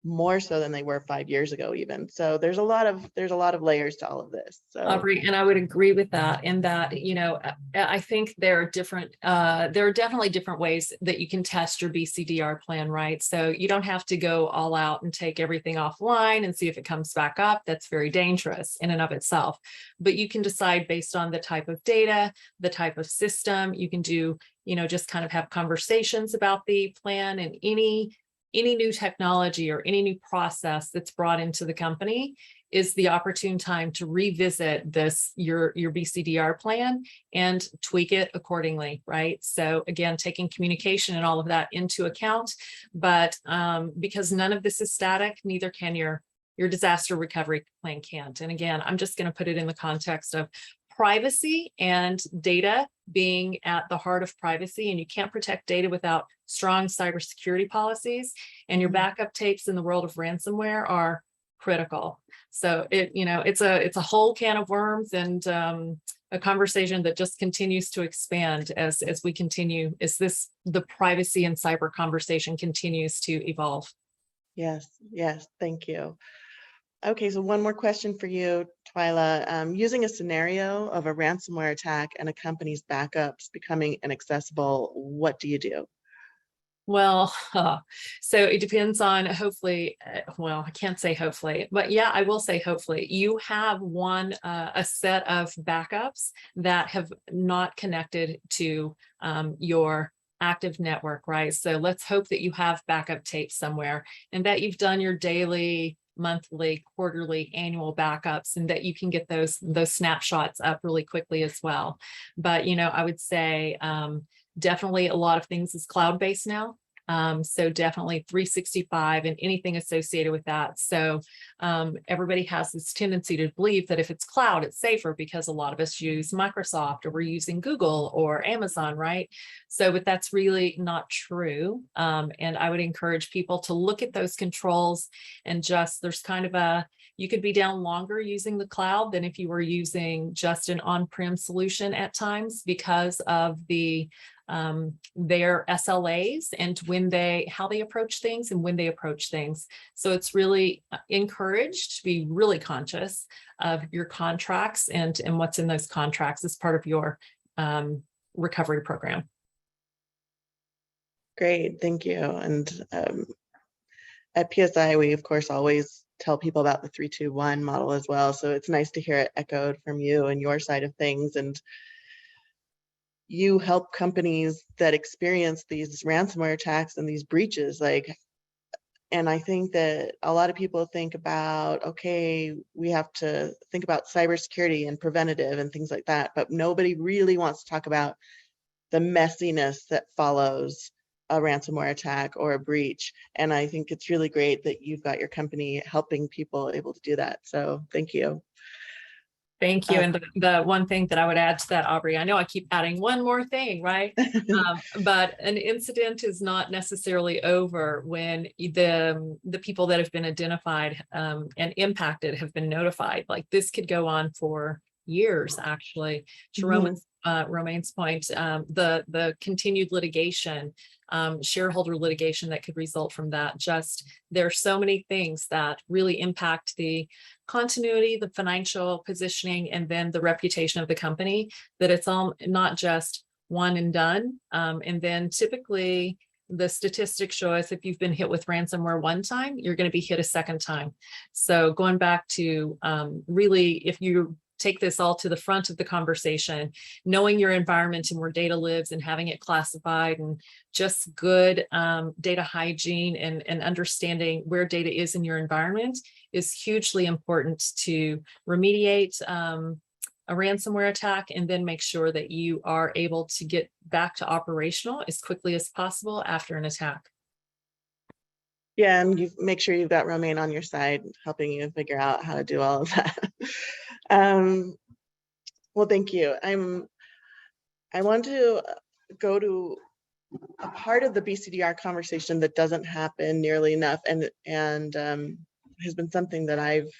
[SPEAKER 1] more so than they were 5 years ago even. So there's a lot of layers to all of this. So
[SPEAKER 5] Aubrey, and I would agree with that, in that, you know, I think there are definitely different ways that you can test your BCDR plan, right? So you don't have to go all out and take everything offline and see if it comes back up. That's very dangerous in and of itself. But you can decide based on the type of data, the type of system. You can do, you know, just kind of have conversations about the plan, and any new technology or any new process that's brought into the company is the opportune time to revisit your BCDR plan and tweak it accordingly, right? So again, taking communication and all of that into account, but because none of this is static, neither can your disaster recovery plan can't. And again, I'm just going to put it in the context of privacy and data being at the heart of privacy, and you can't protect data without strong cybersecurity policies. And your backup tapes in the world of ransomware are critical. So it's a whole can of worms, and a conversation that just continues to expand as the privacy and cyber conversation continues to evolve.
[SPEAKER 1] yes, thank you. Okay, so one more question for you, Twyla. Using a scenario of a ransomware attack and a company's backups becoming inaccessible, what do you do?
[SPEAKER 5] Well, so it depends on, hopefully, well, I can't say hopefully, but yeah, I will say hopefully you have a set of backups that have not connected to your active network, right? So let's hope that you have backup tapes somewhere, and that you've done your daily, monthly, quarterly, annual backups, and that you can get those snapshots up really quickly as well. But, you know, I would say definitely a lot of things is cloud-based now. So definitely 365 and anything associated with that. So everybody has this tendency to believe that if it's cloud, it's safer because a lot of us use Microsoft, or we're using Google or Amazon, right? So, but that's really not true. And I would encourage people to look at those controls, and just, there's kind of you could be down longer using the cloud than if you were using just an on-prem solution at times, because of their SLAs and how they approach things and when they approach things. So it's really encouraged to be really conscious of your contracts and what's in those contracts as part of your recovery program.
[SPEAKER 1] Great, thank you. And at PSI, we of course always tell people about the 3-2-1 model as well. So it's nice to hear it echoed from you and your side of things. And you help companies that experience these ransomware attacks and these breaches. Like, And I think that a lot of people think about, okay, we have to think about cybersecurity and preventative and things like that, but nobody really wants to talk about the messiness that follows a ransomware attack or a breach. And I think it's really great that you've got your company helping people able to do that. So thank you.
[SPEAKER 5] Thank you. And the one thing that I would add to that, Aubrey, I know I keep adding one more thing, right? But an incident is not necessarily over when the people that have been identified and impacted have been notified. Like this could go on for years, actually. To Romaine's point, the continued litigation, shareholder litigation that could result from that. Just there are so many things that really impact the continuity, the financial positioning, and then the reputation of the company, that it's all not just one and done. And then typically the statistics show us if you've been hit with ransomware one time, you're going to be hit a second time. So going back to really, if you take this all to the front of the conversation, knowing your environment and where data lives and having it classified, and just good data hygiene and understanding where data is in your environment is hugely important to remediate a ransomware attack, and then make sure that you are able to get back to operational as quickly as possible after an attack.
[SPEAKER 1] Yeah, and you make sure you've got Romaine on your side, helping you figure out how to do all of that. Well, thank you. I want to go to a part of the BCDR conversation that doesn't happen nearly enough, and has been something that I've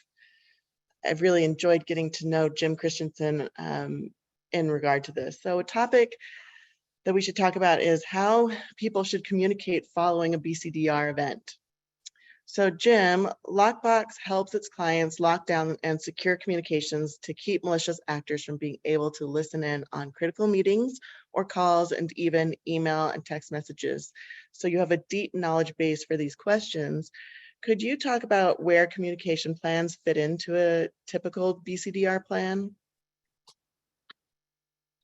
[SPEAKER 1] really enjoyed getting to know Jim Christensen in regard to this. So a topic that we should talk about is how people should communicate following a BCDR event. So Jim, Lockbox helps its clients lock down and secure communications to keep malicious actors from being able to listen in on critical meetings or calls, and even email and text messages. So you have a deep knowledge base for these questions. Could you talk about where communication plans fit into a typical BCDR plan?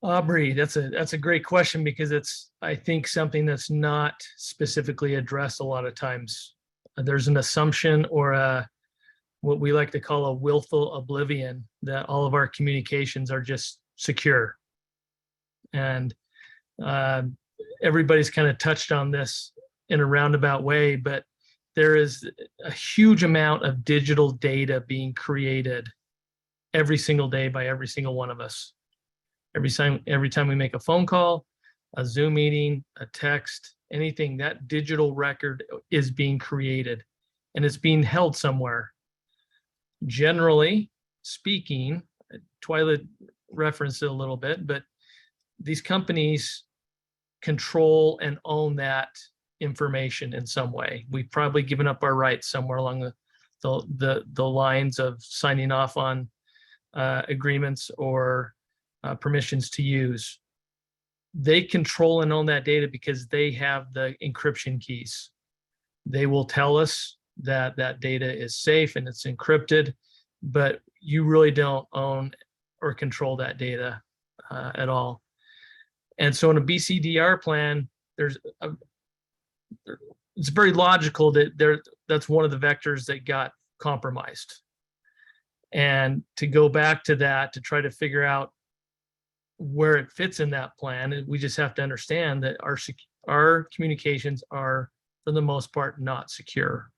[SPEAKER 6] Aubrey, that's a great question, because it's, I think, something that's not specifically addressed a lot of times. There's an assumption, or what we like to call a willful oblivion, that all of our communications are just secure. And everybody's kind of touched on this in a roundabout way, but there is a huge amount of digital data being created every single day by every single one of us. Every time we make a phone call, a Zoom meeting, a text, anything, that digital record is being created and it's being held somewhere. Generally speaking, Twyla referenced it a little bit, but these companies control and own that information in some way. We've probably given up our rights somewhere along the lines of signing off on agreements or permissions to use. They control and own that data because they have the encryption keys. They will tell us that that data is safe and it's encrypted, but you really don't own or control that data at all. And so in a BCDR plan, it's very logical that that's one of the vectors that got compromised. And to go back to that, to try to figure out where it fits in that plan, we just have to understand that our communications are, for the most part, not secure.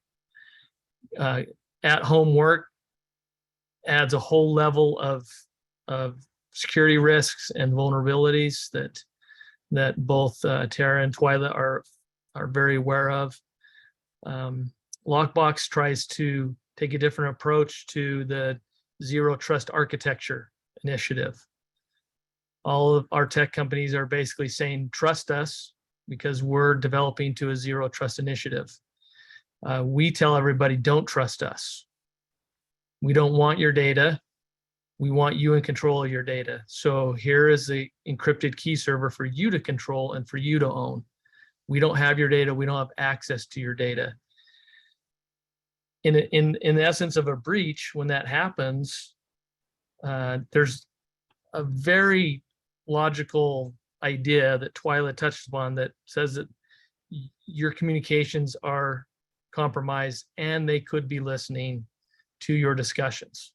[SPEAKER 6] At-home work adds a whole level of security risks and vulnerabilities that both Tara and Twyla are very aware of. Lockbox tries to take a different approach to the Zero Trust Architecture initiative. All of our tech companies are basically saying, trust us, because we're developing to a Zero Trust initiative. We tell everybody, don't trust us. We don't want your data. We want you in control of your data. So here is the encrypted key server for you to control and for you to own. We don't have your data. We don't have access to your data. In the essence of a breach, when that happens, there's a very logical idea that Twyla touched upon that says that your communications are compromised, and they could be listening to your discussions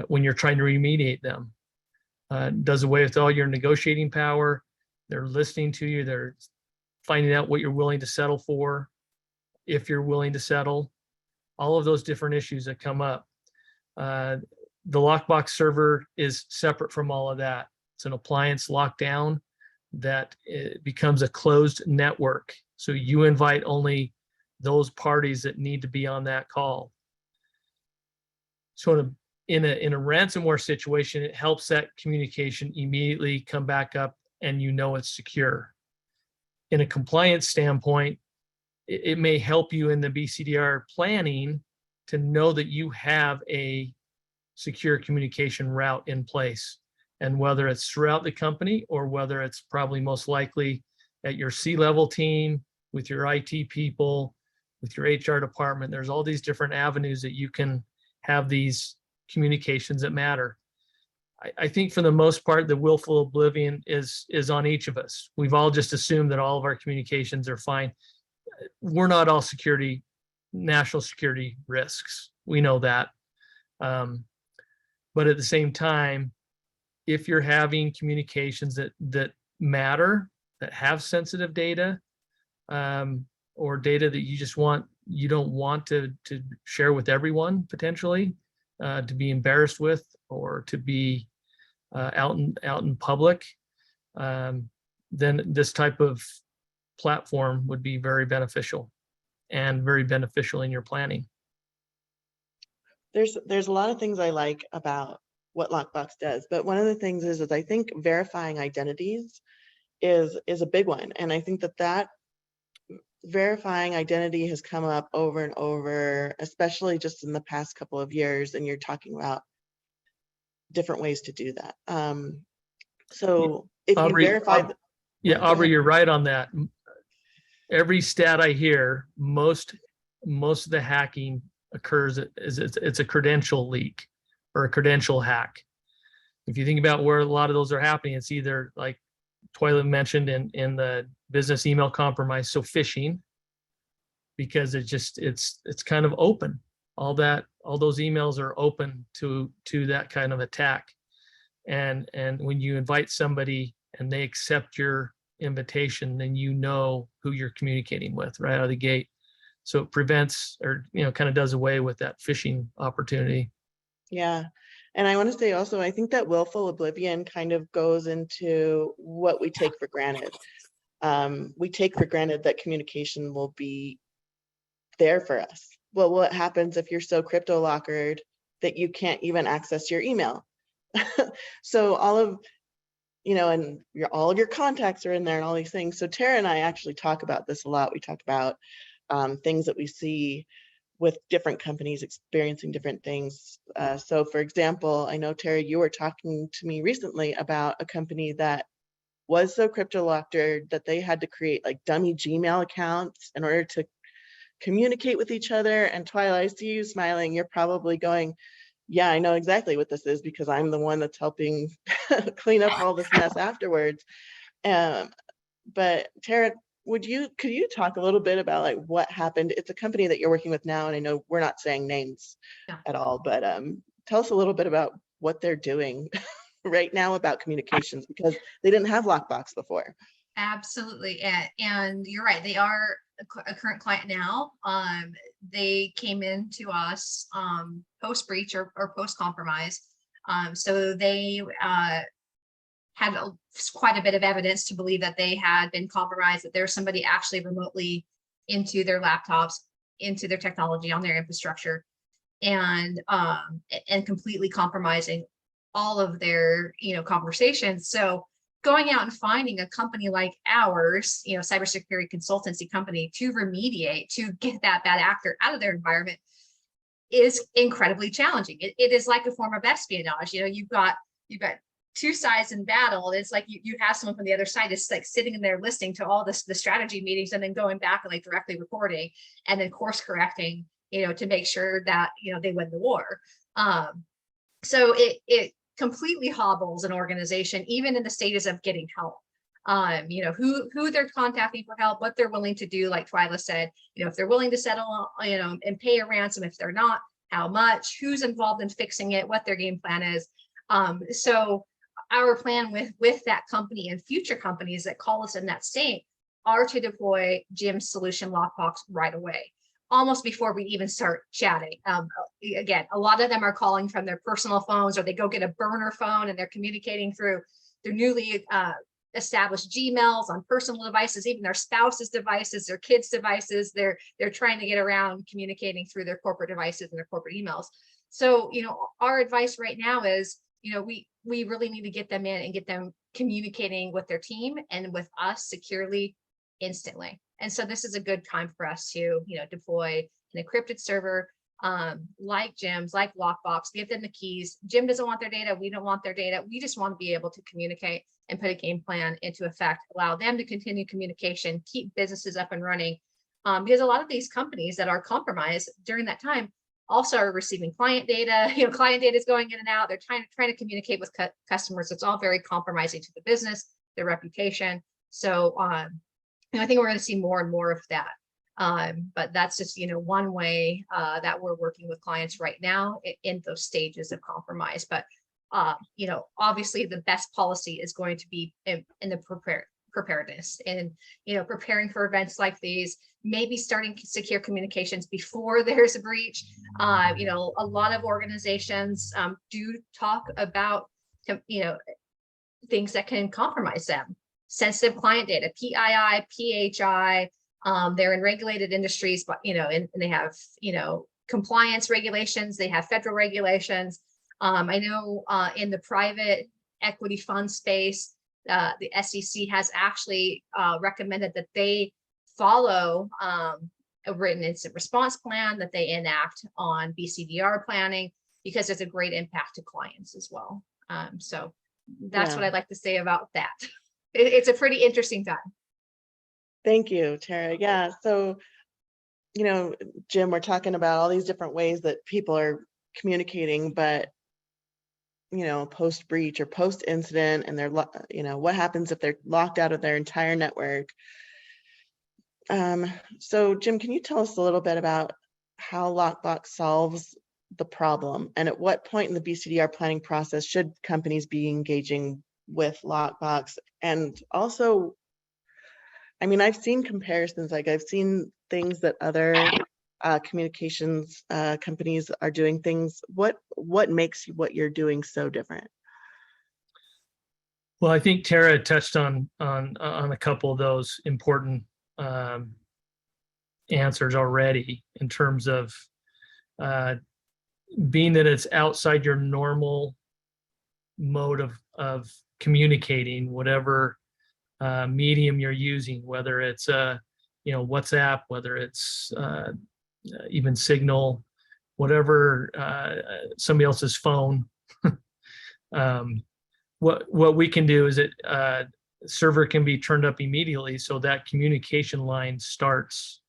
[SPEAKER 6] when you're trying to remediate them. Does away with all your negotiating power. They're listening to you. They're finding out what you're willing to settle for, if you're willing to settle, all of those different issues that come up. The lockbox server is separate from all of that. It's an appliance lockdown that it becomes a closed network. So you invite only those parties that need to be on that call. So in a ransomware situation, it helps that communication immediately come back up and you know it's secure. In a compliance standpoint, it may help you in the BCDR planning to know that you have a secure communication route in place. And whether it's throughout the company or whether it's probably most likely at your C-level team, with your IT people, with your HR department, there's all these different avenues that you can have these communications that matter. I think for the most part, the willful oblivion is on each of us. We've all just assumed that all of our communications are fine. We're not all national security risks. We know that. But at the same time, if you're having communications that matter, that have sensitive data, or data that you don't want to share with everyone potentially, to be embarrassed with, or to be out in public, then this type of platform would be very beneficial and very beneficial in your planning.
[SPEAKER 1] There's a lot of things I like about what Lockbox does, but one of the things is I think verifying identities is a big one. And I think that verifying identity has come up over and over, especially just in the past couple of years, and you're talking about different ways to do that. So if
[SPEAKER 6] Aubrey,
[SPEAKER 1] you verify,
[SPEAKER 6] Aubrey, you're right on that. Every stat I hear, most of the hacking occurs it's a credential leak or a credential hack. If you think about where a lot of those are happening, it's either like Twyla mentioned in the business email compromise, so phishing, because it's kind of open. All those emails are open to that kind of attack. And when you invite somebody and they accept your invitation, then you know who you're communicating with right out of the gate. So it prevents, or kind of does away with that phishing opportunity.
[SPEAKER 1] yeah. And I want to say also, I think that willful oblivion kind of goes into what we take for granted. We take for granted that communication will be there for us. Well, what happens if you're so crypto lockered that you can't even access your email? So all of, and all of your contacts are in there and all these things. So Tara and I actually talk about this a lot. We talk about things that we see with different companies experiencing different things. So for example, I know, Tara, you were talking to me recently about a company that was so crypto locked that they had to create like dummy Gmail accounts in order to communicate with each other. And Twyla, I see you smiling. You're probably going, yeah, I know exactly what this is because I'm the one that's helping clean up all this mess afterwards. But Tara, could you talk a little bit about like what happened? It's a company that you're working with now, and I know we're not saying names at all, but tell us a little bit about what they're doing right now about communications, because they didn't have Lockbox before.
[SPEAKER 2] Absolutely. And you're right. They are a current client now. They came in to us post breach or post compromise. So they had quite a bit of evidence to believe that they had been compromised, that there's somebody actually remotely into their laptops, into their technology, on their infrastructure, and completely compromising all of their conversations. So going out and finding a company like ours, cybersecurity consultancy company, to remediate, to get that bad actor out of their environment is incredibly challenging. It is like a form of espionage. You've got two sides in battle. It's like you have someone from the other side is like sitting in there listening to all the strategy meetings and then going back and like directly recording and then course correcting, to make sure that, they win the war. So it completely hobbles an organization, even in the stages of getting help. you know, who they're contacting for help, what they're willing to do. Like Twyla said, you know, if they're willing to settle, you know, and pay a ransom, if they're not, how much, who's involved in fixing it, what their game plan is. So our plan with that company and future companies that call us in that state are to deploy Jim's solution lockbox right away, almost before we even start chatting. Again, a lot of them are calling from their personal phones, or they go get a burner phone and they're communicating through their newly established Gmails on personal devices, even their spouses' devices, their kids' devices. They're trying to get around communicating through their corporate devices and their corporate emails. So, you know, our advice right now is, you know, we really need to get them in and get them communicating with their team and with us securely, instantly. And so this is a good time for us to, you know, deploy an encrypted server, like Jim's, like Lockbox, give them the keys. Jim doesn't want their data. We don't want their data. We just want to be able to communicate and put a game plan into effect, allow them to continue communication, keep businesses up and running. Because a lot of these companies that are compromised during that time also are receiving client data. You know, client data is going in and out. They're trying to communicate with customers. It's all very compromising to the business, their reputation. So and I think we're going to see more and more of that. But that's just, you know, one way that we're working with clients right now in those stages of compromise. But, you know, obviously the best policy is going to be in the preparedness and, you know, preparing for events like these, maybe starting secure communications before there's a breach. You know, a lot of organizations do talk about, you know, things that can compromise them. Sensitive client data, PII, PHI, they're in regulated industries, but, you know, and they have, you know, compliance regulations, they have federal regulations. I know in the private equity fund space, the SEC has actually recommended that they follow a written incident response plan, that they enact on BCDR planning, because there's a great impact to clients as well. So that's what I'd like to say about that. It's a pretty interesting time.
[SPEAKER 1] Thank you, Tara. Yeah, so, you know, Jim, we're talking about all these different ways that people are communicating, but, you know, post breach or post incident, and they're, you know, what happens if they're locked out of their entire network? So Jim, can you tell us a little bit about how Lockbox solves the problem, and at what point in the BCDR planning process should companies be engaging with Lockbox? And also, I mean, I've seen comparisons, like I've seen things that other communications companies are doing things. What makes what you're doing so different?
[SPEAKER 6] Well, I think Tara touched on a couple of those important answers already, in terms of being that it's outside your normal mode of communicating, whatever medium you're using, whether it's you know, WhatsApp, whether it's even Signal, whatever, somebody else's phone. What we can do is that server can be turned up immediately, so that communication line starts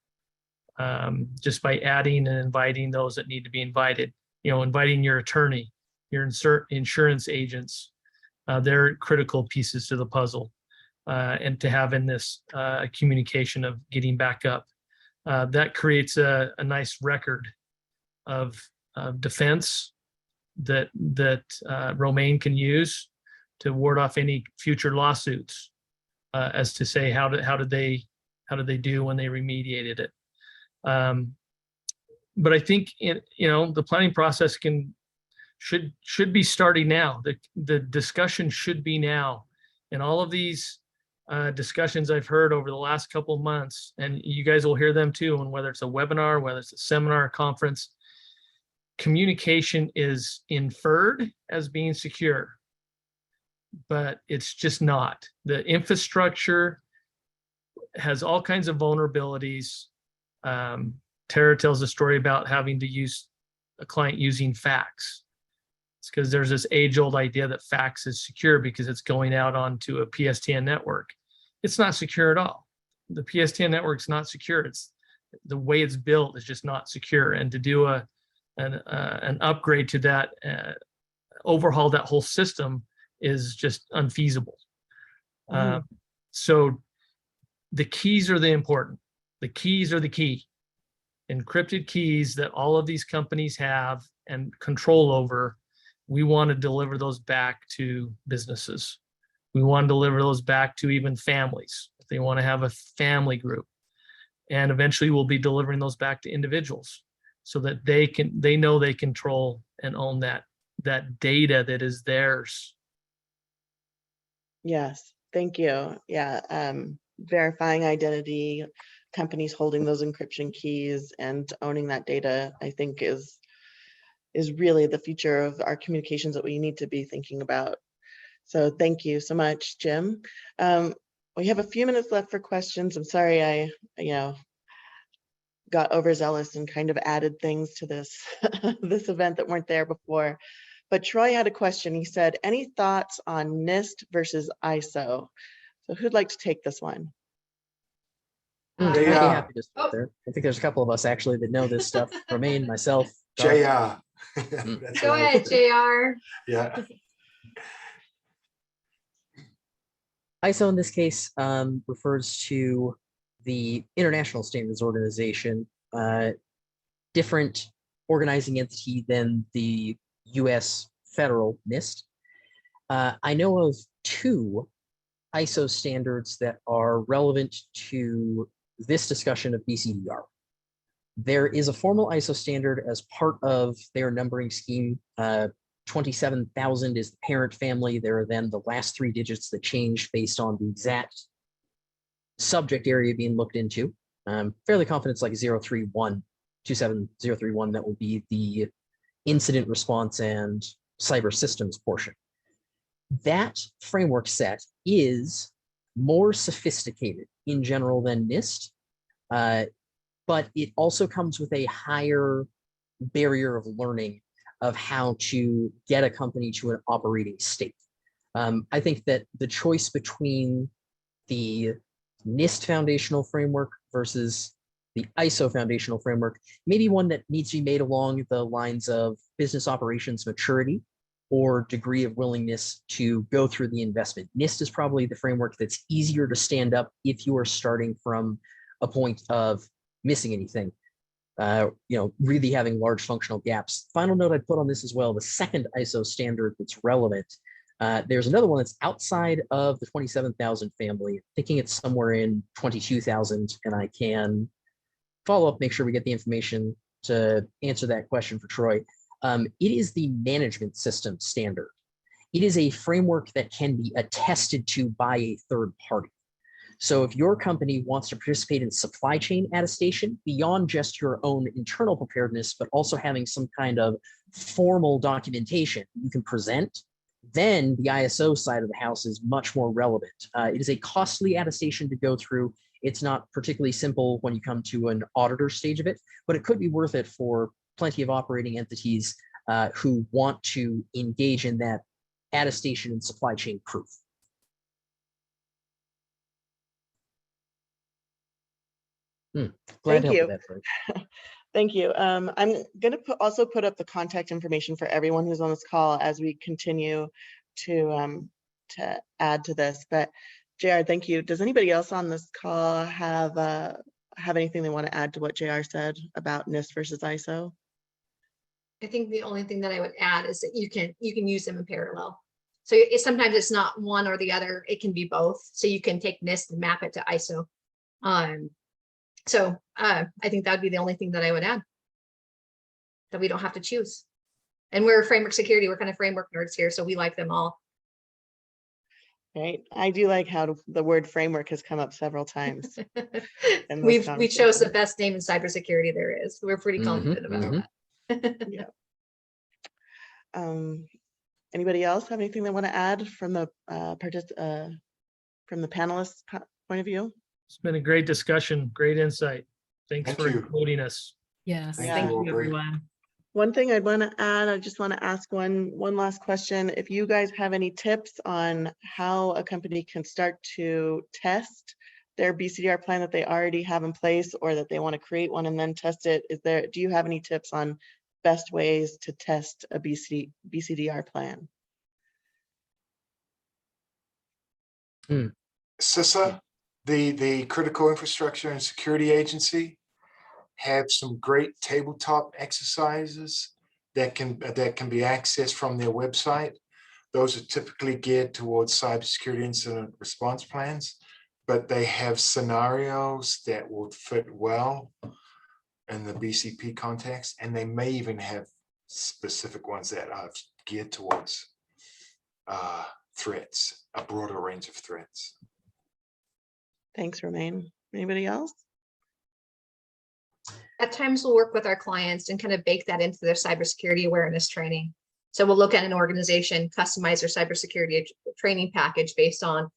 [SPEAKER 6] just by adding and inviting those that need to be invited. You know, inviting your attorney, your insurance agents. They're critical pieces to the puzzle, and to have in this communication of getting back up. That creates a nice record of defense that Romaine can use to ward off any future lawsuits, as to say how did they do when they remediated it. But I think you know, the planning process should be starting now. The discussion should be now, and all of these discussions I've heard over the last couple of months, and you guys will hear them too, and whether it's a webinar, whether it's a seminar, or conference, communication is inferred as being secure, but it's just not. The infrastructure has all kinds of vulnerabilities. Tara tells a story about having to use a client using fax. It's because there's this age-old idea that fax is secure because it's going out onto a PSTN network. It's not secure at all. The PSTN network's not secure. It's the way it's built is just not secure. And to do an upgrade to that, overhaul that whole system, is just unfeasible. So the keys are the important. The keys are the key. Encrypted keys that all of these companies have and control over, we want to deliver those back to businesses. We want to deliver those back to even families if they want to have a family group. And eventually we'll be delivering those back to individuals so that they know they control and own that data that is theirs.
[SPEAKER 1] Yes, thank you. Yeah, verifying identity, companies holding those encryption keys and owning that data, I think is really the future of our communications that we need to be thinking about. So thank you so much, Jim. We have a few minutes left for questions. I'm sorry I, got overzealous and kind of added things to this this event that weren't there before. But Troy had a question. He said, any thoughts on NIST versus ISO? So who'd like to take this one?
[SPEAKER 4] I'd be
[SPEAKER 3] Yeah.
[SPEAKER 4] happy to start there. I think there's a couple of us actually that know this stuff. Romaine, myself.
[SPEAKER 3] JR.
[SPEAKER 4] Garth.
[SPEAKER 3] That's
[SPEAKER 2] Go
[SPEAKER 3] right.
[SPEAKER 2] ahead, JR.
[SPEAKER 3] Yeah.
[SPEAKER 4] ISO in this case refers to the International Standards Organization, different organizing entity than the US federal NIST. I know of two ISO standards that are relevant to this discussion of BCDR. There is a formal ISO standard as part of their numbering scheme. 27,000 is the parent family. There are then the last three digits that change based on the exact subject area being looked into. Fairly confident it's like 031, 27031. That will be the incident response and cyber systems portion. That framework set is more sophisticated in general than NIST, but it also comes with a higher barrier of learning of how to get a company to an operating state. I think that the choice between the NIST foundational framework versus the ISO foundational framework may be one that needs to be made along the lines of business operations maturity or degree of willingness to go through the investment. NIST is probably the framework that's easier to stand up if you are starting from a point of missing anything. Really having large functional gaps. Final note I'd put on this as well, the second ISO standard that's relevant. There's another one that's outside of the 27,000 family, thinking it's somewhere in 22,000, and I can follow up, make sure we get the information to answer that question for Troy. It is the management system standard. It is a framework that can be attested to by a third party. So if your company wants to participate in supply chain attestation beyond just your own internal preparedness, but also having some kind of formal documentation you can present, then the ISO side of the house is much more relevant. It is a costly attestation to go through. It's not particularly simple when you come to an auditor stage of it, but it could be worth it for plenty of operating entities who want to engage in that attestation and supply chain proof. Glad
[SPEAKER 1] Thank
[SPEAKER 4] to help
[SPEAKER 1] you.
[SPEAKER 4] with that, Frank.
[SPEAKER 1] Thank you. I'm going to also put up the contact information for everyone who's on this call as we continue to add to this. But JR, thank you. Does anybody else on this call have anything they want to add to what JR said about NIST versus ISO?
[SPEAKER 2] I think the only thing that I would add is that you can use them in parallel. So sometimes it's not one or the other, it can be both. So you can take NIST and map it to ISO. So I think that'd be the only thing that I would add, that we don't have to choose. And we're framework security, we're kind of framework nerds here, so we like them all.
[SPEAKER 1] Right. I do like how the word framework has come up several times.
[SPEAKER 2] We chose the best name in cybersecurity there is. We're pretty confident about that.
[SPEAKER 1] Yeah. Anybody else have anything they want to add from the panelists' point of view?
[SPEAKER 6] It's been a great discussion, great insight. Thanks
[SPEAKER 3] Thank
[SPEAKER 6] for
[SPEAKER 3] you.
[SPEAKER 6] including us.
[SPEAKER 5] Yes,
[SPEAKER 3] Thank
[SPEAKER 5] thank
[SPEAKER 3] you,
[SPEAKER 5] you,
[SPEAKER 3] Aubrey.
[SPEAKER 5] everyone.
[SPEAKER 1] One thing I'd want to add, I just want to ask one last question. If you guys have any tips on how a company can start to test their BCDR plan that they already have in place, or that they want to create one and then test it, do you have any tips on best ways to test a BCDR plan?
[SPEAKER 3] CISA, the Critical Infrastructure and Security Agency, have some great tabletop exercises that can be accessed from their website. Those are typically geared towards cybersecurity incident response plans, but they have scenarios that will fit well in the BCP context, and they may even have specific ones that are geared towards threats, a broader range of threats.
[SPEAKER 1] Thanks, Romaine. Anybody else?
[SPEAKER 2] At times we'll work with our clients and kind of bake that into their cybersecurity awareness training. So we'll look at an organization, customize their cybersecurity training package based on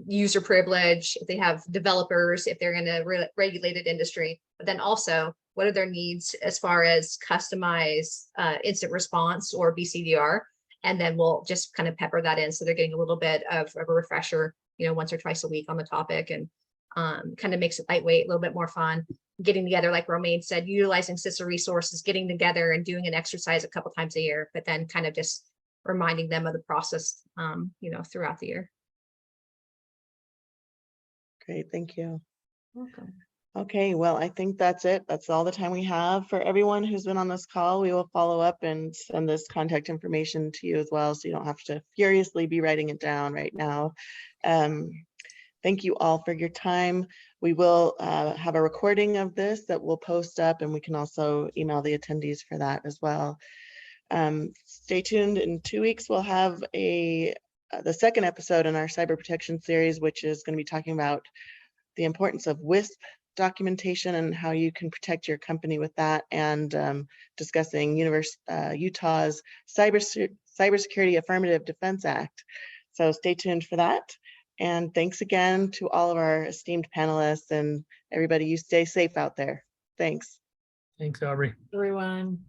[SPEAKER 2] user privilege, if they have developers, if they're in a regulated industry, but then also what are their needs as far as customized instant response or BCDR. And then we'll just kind of pepper that in. So they're getting a little bit of a refresher, once or twice a week on the topic, and kind of makes it lightweight, a little bit more fun. Getting together, like Romaine said, utilizing CISA resources, getting together and doing an exercise a couple times a year, but then kind of just reminding them of the process, throughout the year.
[SPEAKER 1] Great, thank you.
[SPEAKER 2] Welcome.
[SPEAKER 1] Okay, well, I think that's it. That's all the time we have for everyone who's been on this call. We will follow up and send this contact information to you as well, so you don't have to furiously be writing it down right now. Thank you all for your time. We will have a recording of this that we'll post up, and we can also email the attendees for that as well. Stay tuned. In 2 weeks, we'll have the second episode in our cyber protection series, which is going to be talking about the importance of WISP documentation and how you can protect your company with that, and discussing Utah's Cybersecurity Affirmative Defense Act. So stay tuned for that. And thanks again to all of our esteemed panelists, and everybody, you stay safe out there. Thanks.
[SPEAKER 6] Thanks, Aubrey.
[SPEAKER 5] Everyone.